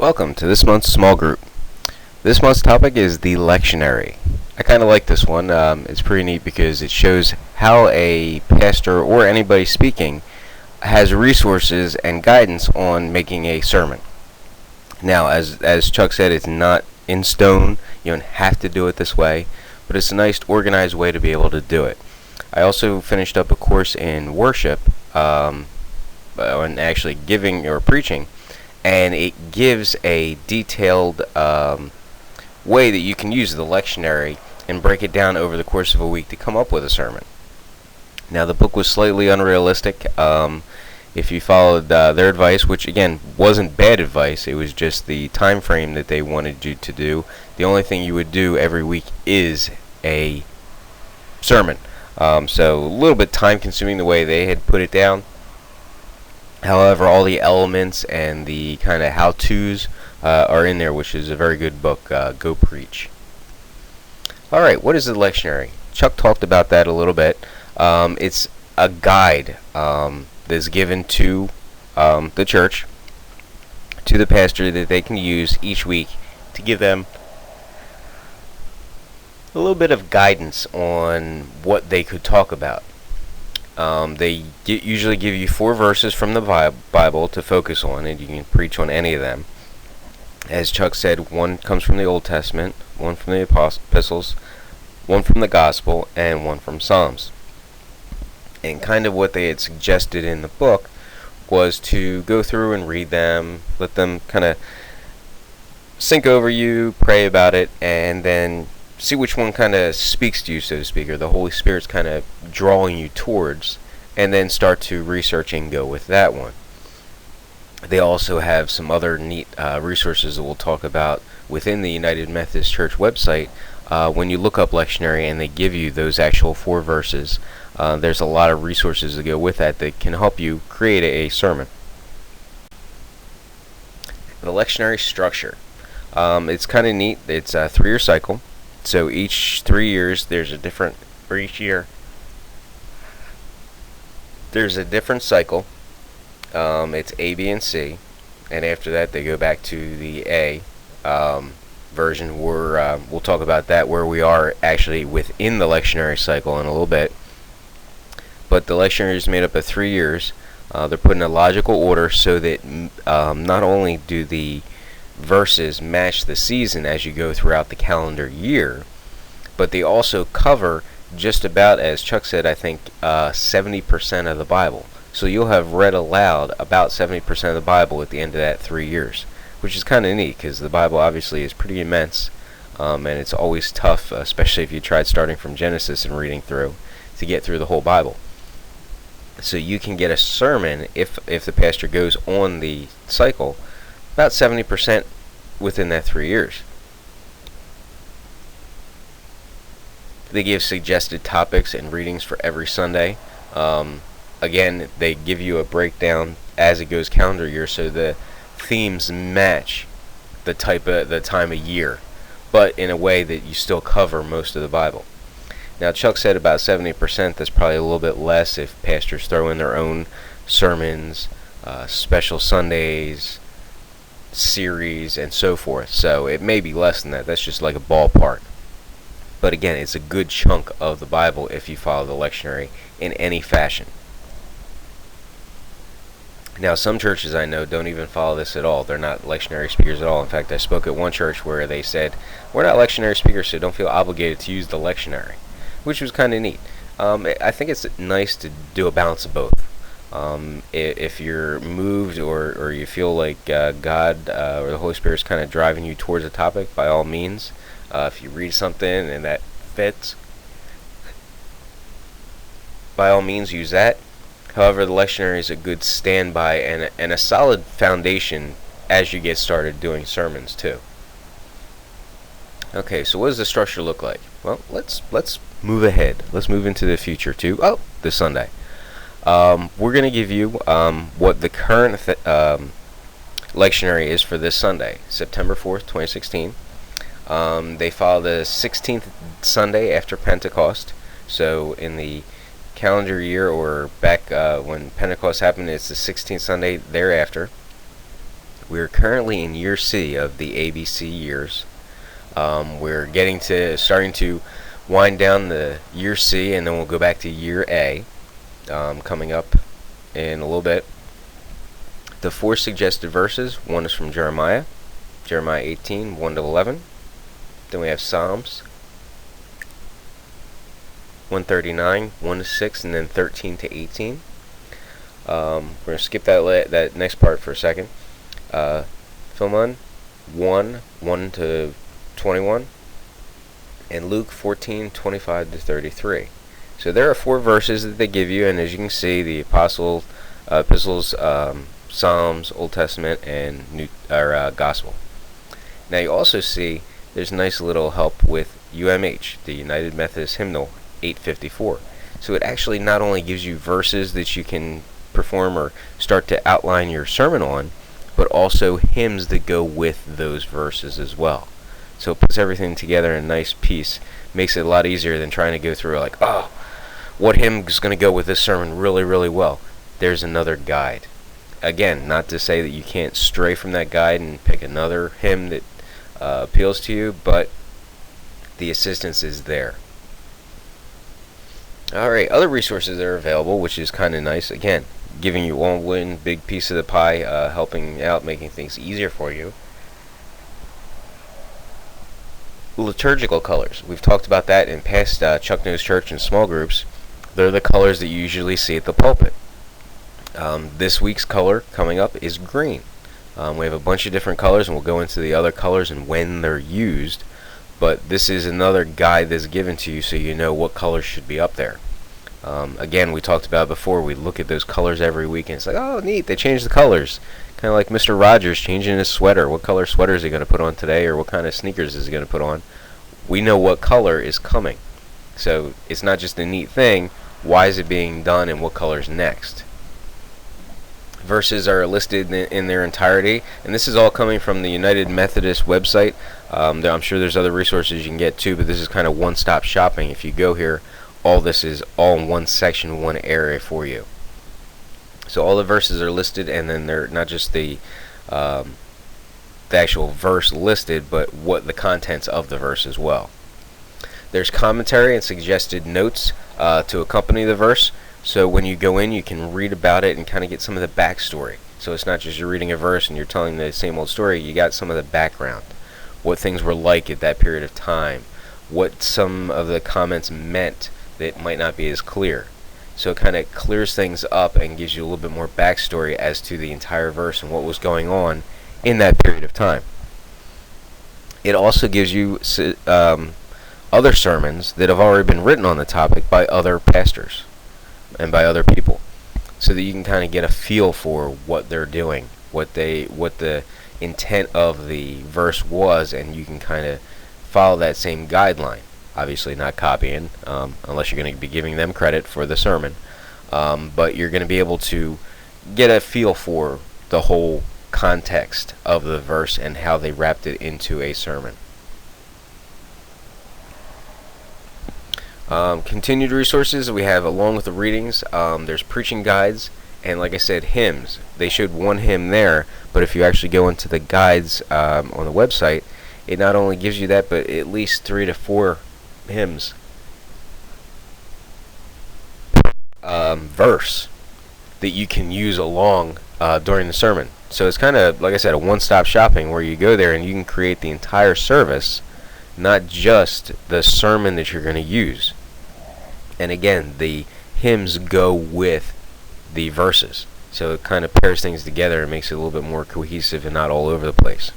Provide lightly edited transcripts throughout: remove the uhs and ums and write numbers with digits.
Welcome to this month's small group. This month's topic is the lectionary. I kind of like this one. It's pretty neat because it shows how a pastor or anybody speaking has resources and guidance on making a sermon. Now, as Chuck said, it's not in stone. You don't have to do it this way, but it's a nice organized way to be able to do it. I also finished up a course in worship, and actually giving or preaching, and it gives a detailed way that you can use the lectionary and break it down over the course of a week to come up with a sermon. Now, the book was slightly unrealistic. If you followed their advice, which again wasn't bad advice, it was just the time frame that they wanted you to do. The only thing you would do every week is a sermon. So a little bit time consuming the way they had put it down. However, all the elements and the kind of how-tos are in there, which is a very good book. Go preach. Alright, what is the lectionary? Chuck talked about that a little bit. It's a guide that's given to the church, to the pastor, that they can use each week to give them a little bit of guidance on what they could talk about. They usually give you 4 verses from the Bible to focus on, and you can preach on any of them. As Chuck said, 1 comes from the Old Testament, 1 from the epistles, 1 from the Gospel, and 1 from Psalms. And kind of what they had suggested in the book was to go through and read them, let them kind of sink over you, pray about it, and then see which one kind of speaks to you, so to speak, or the Holy Spirit's kind of drawing you towards, and then start to research and go with that one. They also have some other neat resources that we'll talk about within the United Methodist Church website. When you look up lectionary and they give you those actual 4 verses, there's a lot of resources that go with that can help you create a sermon. The lectionary structure. It's kind of neat. It's a 3-year cycle. So each 3 years there's a different, or each year there's a different cycle. It's A, B, and C, and after that they go back to the A version. We'll talk about that, where we are actually within the lectionary cycle in a little bit. But the lectionary is made up of 3 years. They're put in a logical order so that not only do the verses match the season as you go throughout the calendar year, but they also cover just about, as Chuck said, I think 70% of the Bible. So you'll have read aloud about 70% of the Bible at the end of that 3 years, which is kind of neat because the Bible obviously is pretty immense, and it's always tough, especially if you tried starting from Genesis and reading through, to get through the whole Bible. So you can get a sermon, if the pastor goes on the cycle, about 70% within that 3 years. They give suggested topics and readings for every Sunday. Again, they give you a breakdown as it goes calendar year, so the themes match the time of year, but in a way that you still cover most of the Bible. Now, Chuck said about 70%. That's probably a little bit less if pastors throw in their own sermons, special Sundays, series, and so forth. So it may be less than that. That's just like a ballpark. But again, it's a good chunk of the Bible if you follow the lectionary in any fashion. Now, some churches I know don't even follow this at all. They're not lectionary speakers at all. In fact, I spoke at one church where they said, we're not lectionary speakers, so don't feel obligated to use the lectionary, which was kind of neat. I think it's nice to do a balance of both. If you're moved or you feel like God or the Holy Spirit is kind of driving you towards a topic, by all means. If you read something and that fits, by all means use that. However, the lectionary is a good standby and a solid foundation as you get started doing sermons too. Okay, so what does the structure look like? Well, let's move ahead. Let's move into the future too. Oh, this Sunday. We're going to give you what the current lectionary is for this Sunday, September 4th, 2016. They follow the 16th Sunday after Pentecost. So in the calendar year, or back when Pentecost happened, it's the 16th Sunday thereafter. We're currently in year C of the ABC years. We're starting to wind down the year C, and then we'll go back to year A coming up in a little bit. The 4 suggested verses, one is from Jeremiah 18, 1 to 11. Then we have Psalms 139, 1 to 6, and then 13 to 18. We're going to skip that next part for a second. Philemon 1 to 21, and Luke 14, 25 to 33. So there are 4 verses that they give you, and as you can see, the epistles, Psalms, Old Testament, and Gospel. Now you also see there's a nice little help with UMH, the United Methodist Hymnal 854. So it actually not only gives you verses that you can perform or start to outline your sermon on, but also hymns that go with those verses as well. So it puts everything together in a nice piece, makes it a lot easier than trying to go through like, oh, what hymn is going to go with this sermon really, really well. There's another guide. Again, not to say that you can't stray from that guide and pick another hymn that appeals to you, but the assistance is there. Alright, other resources that are available, which is kind of nice. Again, giving you one big piece of the pie, helping out, making things easier for you. Liturgical colors. We've talked about that in past Chuck Knows Church and small groups. They're the colors that you usually see at the pulpit. This week's color coming up is green. We have a bunch of different colors, and we'll go into the other colors and when they're used. But this is another guide that's given to you so you know what colors should be up there. Again, we talked about before, we look at those colors every week, and it's like, oh, neat, they changed the colors. Kind of like Mr. Rogers changing his sweater. What color sweater is he going to put on today, or what kind of sneakers is he going to put on? We know what color is coming. So it's not just a neat thing. Why is it being done, and what color is next? Verses are listed in their entirety, and this is all coming from the United Methodist website. I'm sure there's other resources you can get too, but this is kind of one-stop shopping. If you go here, all this is all in one section, one area for you. So all the verses are listed, and then they're not just the actual verse listed, but what the contents of the verse as well. There's commentary and suggested notes to accompany the verse. So when you go in, you can read about it and kind of get some of the backstory. So it's not just you're reading a verse and you're telling the same old story. You got some of the background, what things were like at that period of time, what some of the comments meant that might not be as clear. So it kind of clears things up and gives you a little bit more backstory as to the entire verse and what was going on in that period of time. It also gives you other sermons that have already been written on the topic by other pastors and by other people, so that you can kind of get a feel for what they're doing, what the intent of the verse was, and you can kind of follow that same guideline. Obviously not copying, unless you're going to be giving them credit for the sermon, but you're going to be able to get a feel for the whole context of the verse and how they wrapped it into a sermon. Continued resources we have along with the readings. There's preaching guides, and like I said, hymns. They showed one hymn there, but if you actually go into the guides on the website, it not only gives you that, but at least 3 to 4 hymns verse that you can use along during the sermon. So it's kind of, like I said, a one-stop shopping where you go there and you can create the entire service, not just the sermon that you're going to use. And again, the hymns go with the verses, so it kind of pairs things together and makes it a little bit more cohesive and not all over the place.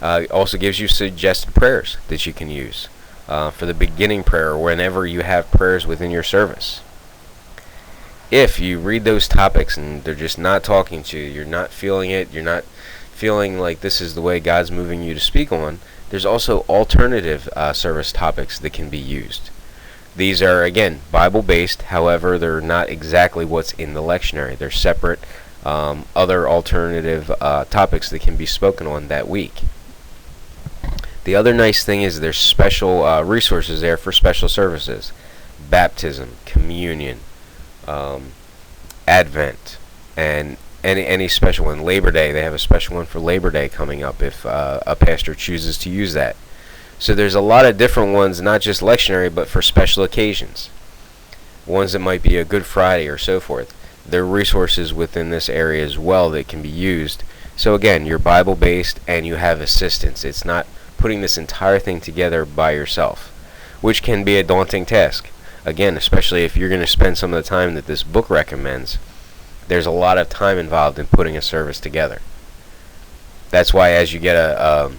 It also gives you suggested prayers that you can use for the beginning prayer or whenever you have prayers within your service. If you read those topics and they're just not talking to you, you're not feeling it, you're not feeling like this is the way God's moving you to speak on, there's also alternative service topics that can be used. These are, again, Bible-based, however, they're not exactly what's in the lectionary. They're separate, other alternative topics that can be spoken on that week. The other nice thing is there's special resources there for special services. Baptism, communion, Advent, and any special one. Labor Day, they have a special one for Labor Day coming up if a pastor chooses to use that. So there's a lot of different ones, not just lectionary, but for special occasions. Ones that might be a Good Friday or so forth. There are resources within this area as well that can be used. So again, you're Bible based and you have assistance. It's not putting this entire thing together by yourself, which can be a daunting task. Again, especially if you're going to spend some of the time that this book recommends, there's a lot of time involved in putting a service together. That's why as you get a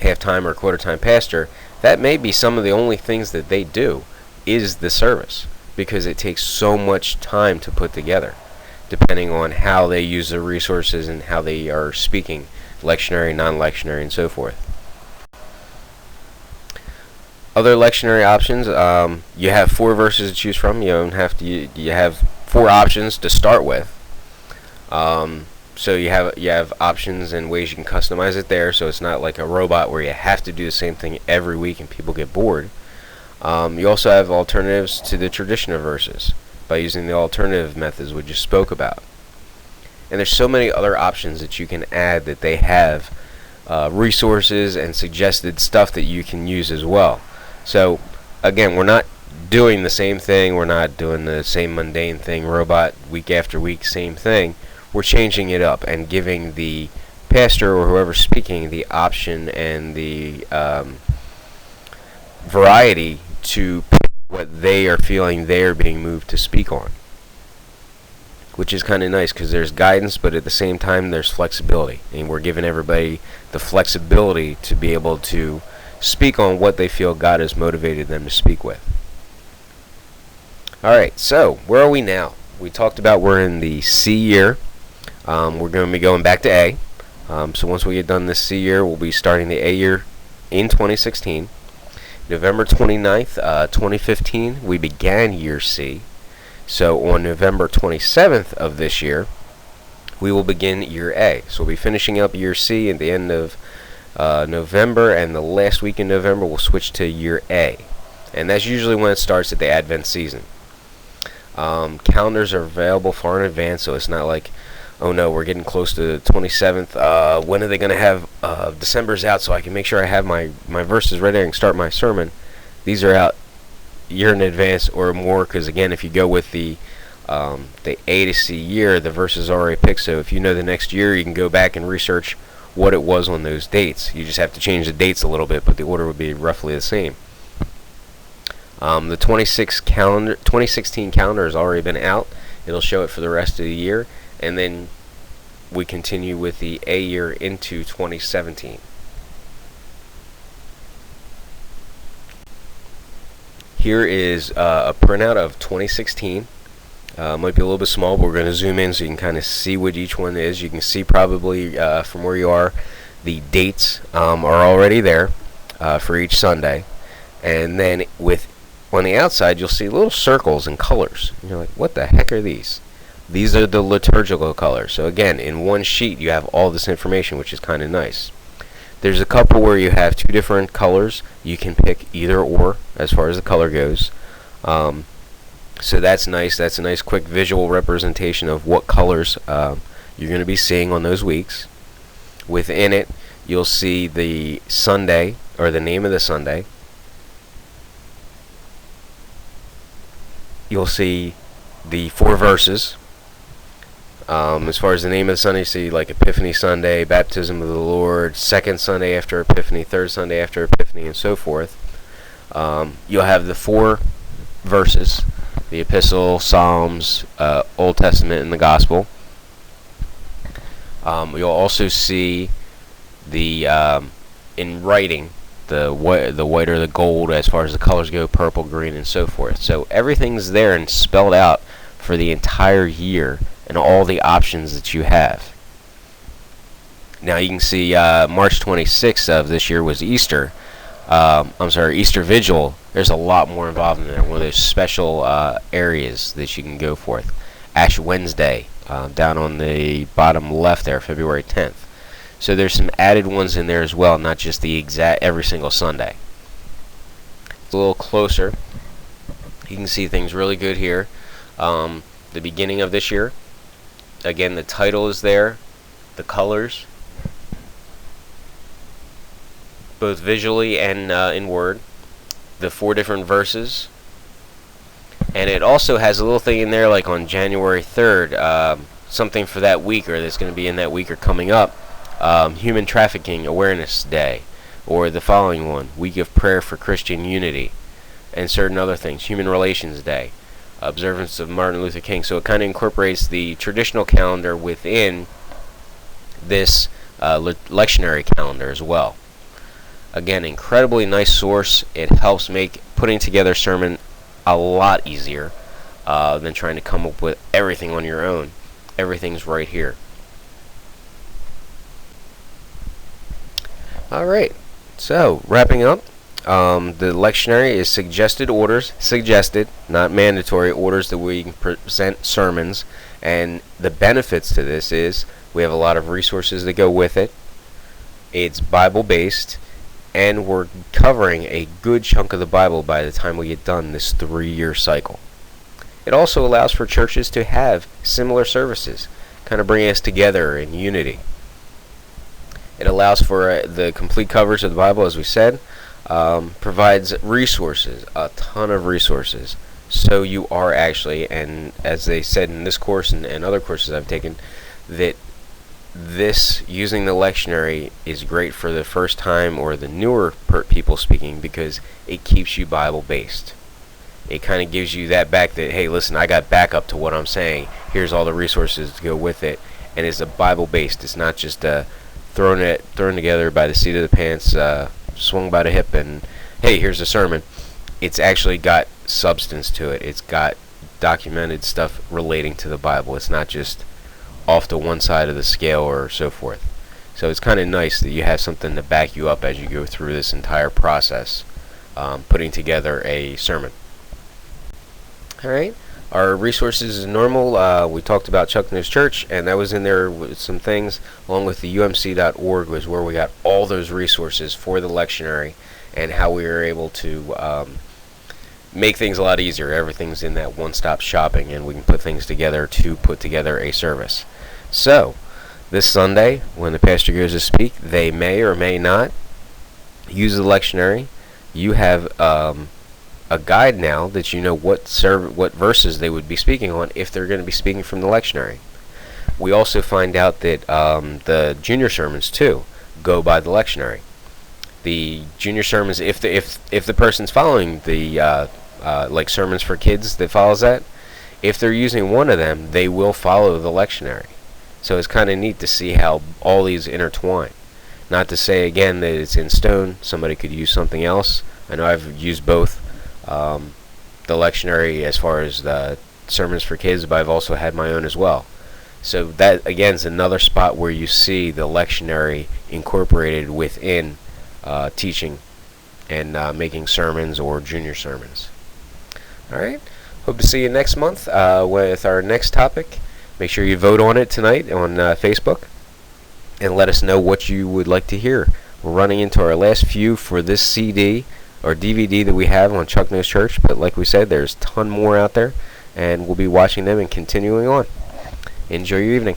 half-time or quarter-time pastor, that may be some of the only things that they do is the service, because it takes so much time to put together, depending on how they use the resources and how they are speaking, lectionary, non-lectionary, and so forth. Other lectionary options, you have 4 verses to choose from. You don't have to. You have 4 options to start with. So you have options and ways you can customize it there. So it's not like a robot where you have to do the same thing every week and people get bored. You also have alternatives to the traditional verses by using the alternative methods we just spoke about. And there's so many other options that you can add that they have resources and suggested stuff that you can use as well. So again, we're not doing the same thing. We're not doing the same mundane thing, robot, week after week, same thing. We're changing it up and giving the pastor or whoever's speaking the option and the variety to pick what they are feeling they are being moved to speak on, which is kind of nice because there's guidance, but at the same time there's flexibility, and we're giving everybody the flexibility to be able to speak on what they feel God has motivated them to speak with. Alright, so where are we now? We talked about we're in the C year. We're going to be going back to A. So once we get done this C year, we'll be starting the A year in 2016. November 29th, 2015, we began year C. So on November 27th of this year, we will begin year A. So we'll be finishing up year C at the end of November, and the last week in November we'll switch to year A. And that's usually when it starts at the Advent season. Calendars are available far in advance, so it's not like, oh no, we're getting close to the 27th. When are they going to have December's out so I can make sure I have my verses ready and start my sermon? These are out a year in advance or more, because again, if you go with the A to C year, the verses are already picked. So if you know the next year, you can go back and research what it was on those dates. You just have to change the dates a little bit, but the order would be roughly the same. The 2016 calendar has already been out. It'll show it for the rest of the year, and then we continue with the A year into 2017. Here is a printout of 2016. Might be a little bit small, but we're going to zoom in so you can kind of see what each one is. You can see probably from where you are, the dates are already there for each Sunday. And then on the outside, you'll see little circles and colors. And you're like, what the heck are these? These are the liturgical colors. So again, in one sheet, you have all this information, which is kind of nice. There's a couple where you have 2 different colors. You can pick either or as far as the color goes. So that's nice. That's a nice quick visual representation of what colors you're going to be seeing on those weeks. Within it, you'll see the Sunday, or the name of the Sunday. You'll see the 4 verses. As far as the name of the Sunday, you see like Epiphany Sunday, Baptism of the Lord, second Sunday after Epiphany, third Sunday after Epiphany, and so forth. You'll have the 4 verses, the Epistle, Psalms, Old Testament, and the Gospel. You'll also see the in writing, the white or the gold as far as the colors go, purple, green, and so forth. So everything's there and spelled out for the entire year and all the options that you have. Now you can see March 26th of this year was Easter. Easter Vigil. There's a lot more involved in there. One of those special areas that you can go forth. Ash Wednesday, down on the bottom left there, February 10th. So there's some added ones in there as well, not just the exact every single Sunday. It's a little closer. You can see things really good here. The beginning of this year, Again, the title is there, the colors, both visually and in word, the 4 different verses, and it also has a little thing in there like on January 3rd, something for that week or that's going to be in that week or coming up, Human Trafficking Awareness Day, or the following one, Week of Prayer for Christian Unity, and certain other things, Human Relations Day, observance of Martin Luther King. So it kind of incorporates the traditional calendar within this lectionary calendar as well. Again, incredibly nice source. It helps make putting together a sermon a lot easier than trying to come up with everything on your own. Everything's right here. Alright, so wrapping up, the lectionary is suggested, not mandatory orders that we can present sermons, and the benefits to this is we have a lot of resources that go with it. It's Bible based, and we're covering a good chunk of the Bible by the time we get done this 3-year cycle. It also allows for churches to have similar services, kind of bringing us together in unity. It allows for the complete coverage of the Bible, as we said, provides resources, a ton of resources. So you are actually, and as they said in this course and other courses I've taken, that this, using the lectionary, is great for the first time or the newer people speaking because it keeps you Bible based. It kind of gives you that back that, hey, listen, I got backup to what I'm saying. Here's all the resources to go with it, and it's a Bible based. It's not just thrown together by the seat of the pants, swung by the hip, and hey, here's a sermon. It's actually got substance to it. It's got documented stuff relating to the Bible. It's not just off to one side of the scale or so forth. So it's kind of nice that you have something to back you up as you go through this entire process, putting together a sermon. Alright, our resources is normal. We talked about Chuck Knows Church, and that was in there with some things, along with the umc.org was where we got all those resources for the lectionary and how we were able to make things a lot easier. Everything's in that one-stop shopping, and we can put things together to put together a service. So, this Sunday, when the pastor goes to speak, they may or may not use the lectionary. You have a guide now that you know what verses they would be speaking on if they're going to be speaking from the lectionary. We also find out that the junior sermons too go by the lectionary. The junior sermons, if the person's following the like sermons for kids that follows that, if they're using one of them, they will follow the lectionary. So it's kind of neat to see how all these intertwine. Not to say again that it's in stone. Somebody could use something else. I know I've used both. The lectionary as far as the sermons for kids, but I've also had my own as well. So that again is another spot where you see the lectionary incorporated within teaching and making sermons or junior sermons. Alright, hope to see you next month with our next topic. Make sure you vote on it tonight on Facebook and let us know what you would like to hear. We're running into our last few for this CD or DVD that we have on Chuck Knows Church, but like we said, there's a ton more out there, and we'll be watching them and continuing on. Enjoy your evening.